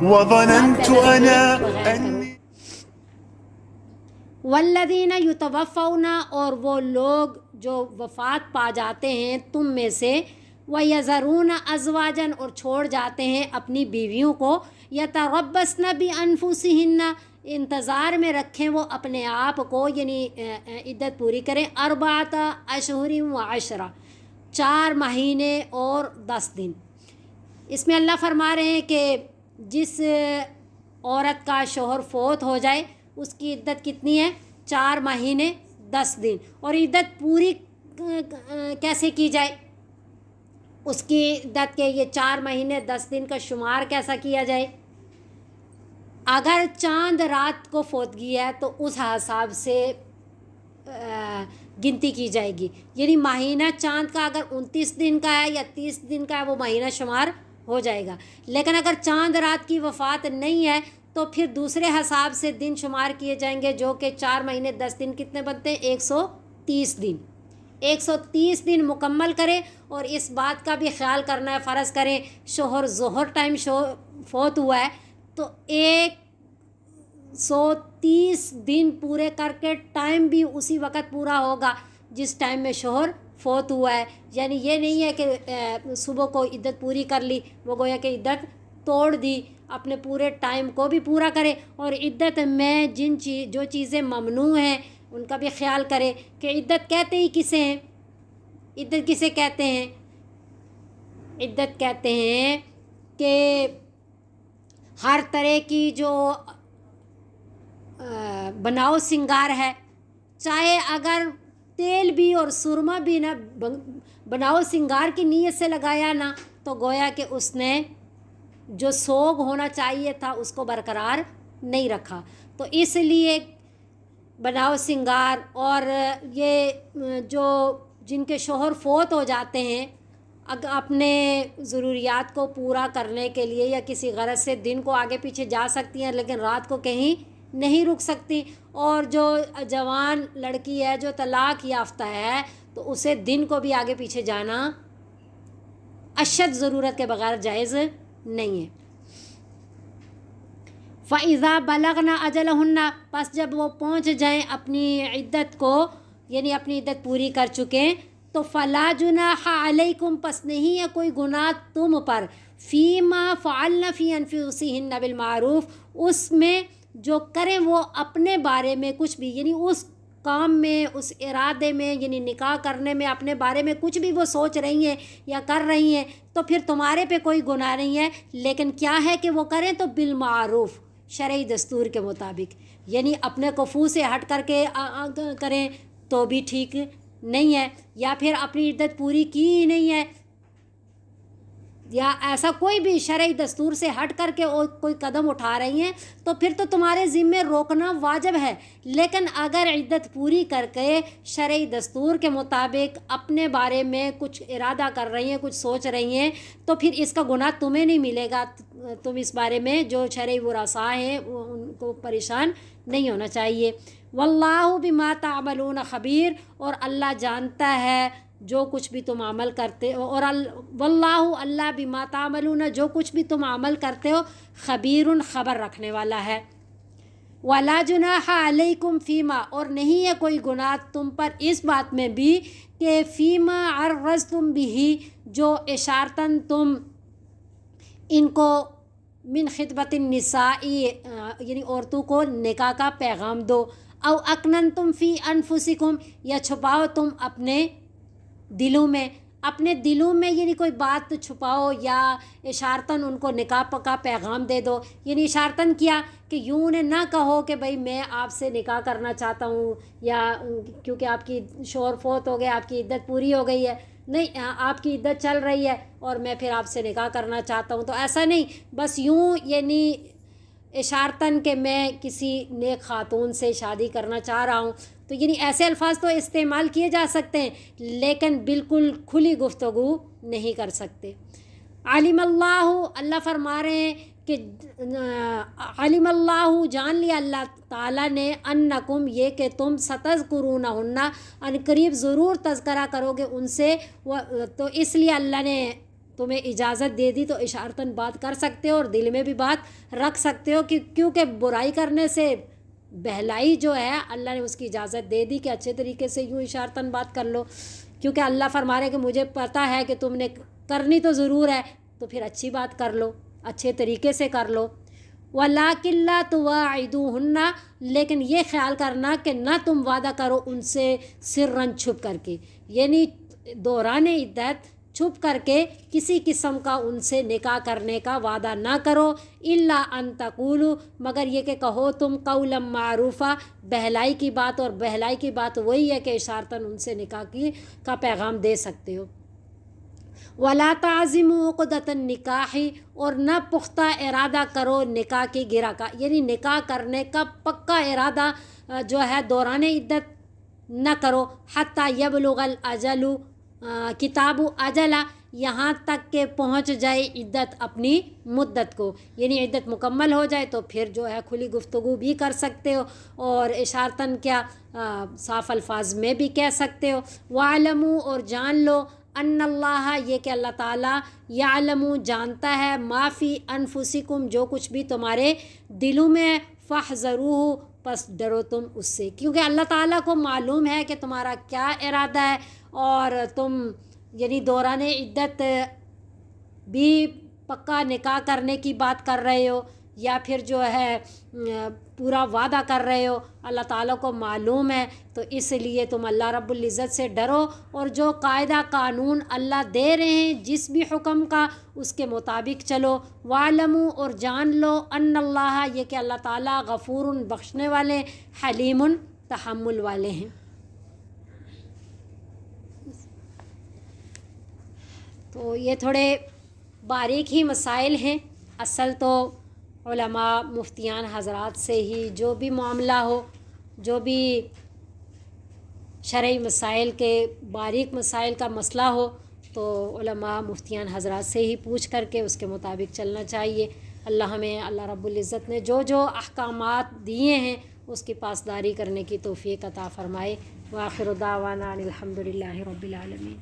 وظننت أنا أني والذین یتوفون، اور وہ لوگ جو وفات پا جاتے ہیں تم میں سے، ویذرون ازواجا، اور چھوڑ جاتے ہیں اپنی بیویوں کو، یتربصن بانفسہن، انتظار میں رکھیں وہ اپنے آپ کو، یعنی عدت پوری کریں، اربعۃ اشہر و عشرہ، 4 مہینے اور 10 دن۔ اس میں اللہ فرما رہے ہیں کہ جس عورت کا شوہر فوت ہو جائے اس کی عدت کتنی ہے؟ 4 مہینے 10 دن۔ اور عدت پوری کیسے کی جائے؟ اس کی عدت کے یہ 4 مہینے 10 دن کا شمار کیسا کیا جائے؟ اگر چاند رات کو فوتگی ہے تو اس حساب سے گنتی کی جائے گی، یعنی مہینہ چاند کا اگر 29 دن کا ہے یا 30 دن کا ہے وہ مہینہ شمار ہو جائے گا۔ لیکن اگر چاند رات کی وفات نہیں ہے تو پھر دوسرے حساب سے دن شمار کیے جائیں گے، جو کہ 4 مہینے 10 دن کتنے بنتے ہیں؟ 130 دن۔ 130 دن مکمل کریں، اور اس بات کا بھی خیال کرنا ہے، فرض کریں شوہر ظہر ٹائم فوت ہوا ہے تو 130 دن پورے کر کے ٹائم بھی اسی وقت پورا ہوگا جس ٹائم میں شوہر فوت ہوا ہے۔ یعنی یہ نہیں ہے کہ صبح کو عدت پوری کر لی، وہ گویا کہ عدت توڑ دی، اپنے پورے ٹائم کو بھی پورا کرے، اور عدت میں جو چیزیں ممنوع ہیں ان کا بھی خیال کرے کہ عدت کہتے ہی کسے ہیں؟ عدت کسے کہتے ہیں؟ عدت کہتے ہیں کہ ہر طرح کی جو بناؤ سنگار ہے، چاہے اگر تیل بھی اور سرما بھی نہ بناؤ سنگار کی نیت سے لگایا نا، تو گویا کہ اس نے جو سوگ ہونا چاہیے تھا اس کو برقرار نہیں رکھا۔ تو اس لیے بناؤ سنگار اور یہ جو جن کے شوہر فوت ہو جاتے ہیں اپنے ضروریات کو پورا کرنے کے لیے یا کسی غرض سے دن کو آگے پیچھے جا سکتی ہیں لیکن رات کو کہیں نہیں رک سکتی، اور جو جوان لڑکی ہے جو طلاق یافتہ ہے تو اسے دن کو بھی آگے پیچھے جانا اشد ضرورت کے بغیر جائز نہیں ہے۔ فَإِذَا بَلَغْنَ أَجَلَهُنَّ، پس جب وہ پہنچ جائیں اپنی عدت کو، یعنی اپنی عدت پوری کر چکیں، تو فَلَا جُنَاحَ عَلَيْكُمْ، پس نہیں ہے کوئی گناہ تم پر، فِيمَا فَعَلْنَ فِي أَنفُسِهِنَّ بِالْمَعْرُوفِ، اس میں جو کریں وہ اپنے بارے میں کچھ بھی، یعنی اس کام میں، اس ارادے میں، یعنی نکاح کرنے میں اپنے بارے میں کچھ بھی وہ سوچ رہی ہیں یا کر رہی ہیں تو پھر تمہارے پہ کوئی گناہ نہیں ہے، لیکن کیا ہے کہ وہ کریں تو بالمعروف، شرعی دستور کے مطابق، یعنی اپنے کفو سے ہٹ کر کے کریں تو بھی ٹھیک نہیں ہے، یا پھر اپنی عدت پوری کی ہی نہیں ہے، یا ایسا کوئی بھی شرعی دستور سے ہٹ کر کے کوئی قدم اٹھا رہی ہیں تو پھر تو تمہارے ذمے روکنا واجب ہے۔ لیکن اگر عدت پوری کر کے شرعی دستور کے مطابق اپنے بارے میں کچھ ارادہ کر رہی ہیں، کچھ سوچ رہی ہیں، تو پھر اس کا گناہ تمہیں نہیں ملے گا، تم اس بارے میں جو شرعی ورثاء ہیں ان کو پریشان نہیں ہونا چاہیے۔ واللہ بما تعملون خبیر، اور اللہ جانتا ہے جو کچھ بھی تم عمل کرتے ہو، اور واللہ اللہ بما تعملون، جو کچھ بھی تم عمل کرتے ہو، خبیر خبر رکھنے والا ہے۔ ولا جناح علیکم فیما، اور نہیں ہے کوئی گناہ تم پر اس بات میں بھی کہ فیما عرضتم بھی، جو اشارتاً تم ان کو من خطبت النساء، یعنی عورتوں کو نکاح کا پیغام دو، او اکننتم فی انفسکم، یا چھپاؤ تم اپنے دلوں میں، اپنے دلوں میں یعنی کوئی بات چھپاؤ یا اشارتاً ان کو نکاح کا پیغام دے دو، یعنی اشارتاً کیا کہ یوں نے نہ کہو کہ بھئی میں آپ سے نکاح کرنا چاہتا ہوں، یا کیونکہ آپ کی شوہر فوت ہو گیا، آپ کی عدت پوری ہو گئی ہے، نہیں آپ کی عدت چل رہی ہے اور میں پھر آپ سے نکاح کرنا چاہتا ہوں، تو ایسا نہیں بس یوں یعنی اشارتاً کہ میں کسی نیک خاتون سے شادی کرنا چاہ رہا ہوں، تو یعنی ایسے الفاظ تو استعمال کیے جا سکتے ہیں لیکن بالکل کھلی گفتگو نہیں کر سکتے۔ علم اللہ، اللہ فرما رہے ہیں کہ علم اللہ، جان لیا اللہ تعالیٰ نے، انکم، یہ کہ تم ستذکرونہن، ان قریب ضرور تذکرہ کرو گے ان سے، تو اس لیے اللہ نے تمہیں اجازت دے دی تو اشارتاً بات کر سکتے ہو اور دل میں بھی بات رکھ سکتے ہو، کیونکہ برائی کرنے سے بہلائی جو ہے اللہ نے اس کی اجازت دے دی کہ اچھے طریقے سے یوں اشارتاً بات کر لو، کیونکہ اللہ فرما رہے کہ مجھے پتہ ہے کہ تم نے کرنی تو ضرور ہے، تو پھر اچھی بات کر لو، اچھے طریقے سے کر لو۔ وَلَٰكِن لَّا تُوَاعِدُوهُنَّ، لیکن یہ خیال کرنا کہ نہ تم وعدہ کرو ان سے سرًا چھپ کر کے، یعنی دوران عدت چھپ کر کے کسی قسم کا ان سے نکاح کرنے کا وعدہ نہ کرو، الا ان تقولوا، مگر یہ کہ کہو تم قولا معروفا، بہلائی کی بات، اور بہلائی کی بات وہی ہے کہ اشارتاً ان سے نکاح کا پیغام دے سکتے ہو۔ ولا تعزموا عقدۃ النکاح، اور نہ پختہ ارادہ کرو نکاح کی گرہ کا، یعنی نکاح کرنے کا پکا ارادہ جو ہے دوران عدت نہ کرو، حتی یبلغ الاجل، کتاب اجلا، یہاں تک کہ پہنچ جائے عدت اپنی مدت کو، یعنی عدت مکمل ہو جائے تو پھر جو ہے کھلی گفتگو بھی کر سکتے ہو اور اشارتاً کیا صاف الفاظ میں بھی کہہ سکتے ہو۔ وَاعْلَمُوا، اور جان لو، ان اللہ، یہ کہ اللہ تعالیٰ، یعلم، جانتا ہے، ما فی انفسکم، جو کچھ بھی تمہارے دلوں میں، فاحذروہ، پس ڈرو تم اس سے، کیونکہ اللہ تعالیٰ کو معلوم ہے کہ تمہارا کیا ارادہ ہے، اور تم یعنی دوران عدت بھی پکا نکاح کرنے کی بات کر رہے ہو یا پھر جو ہے پورا وعدہ کر رہے ہو، اللہ تعالیٰ کو معلوم ہے، تو اس لیے تم اللہ رب العزت سے ڈرو، اور جو قاعدہ قانون اللہ دے رہے ہیں جس بھی حکم کا، اس کے مطابق چلو۔ وَاعْلَمُوا، اور جان لو، ان اللہ، یہ کہ اللہ تعالیٰ غفور، بخشنے والے، حلیم، تحمل والے ہیں۔ تو یہ تھوڑے باریک ہی مسائل ہیں، اصل تو علماء مفتیان حضرات سے ہی جو بھی معاملہ ہو، جو بھی شرعی مسائل کے باریک مسائل کا مسئلہ ہو، تو علماء مفتیان حضرات سے ہی پوچھ کر کے اس کے مطابق چلنا چاہیے۔ اللہ ہمیں، اللہ رب العزت نے جو جو احکامات دیے ہیں اس کی پاسداری کرنے کی توفیق عطا فرمائے۔ وآخر دعوانا ان الحمد للہ رب العالمین۔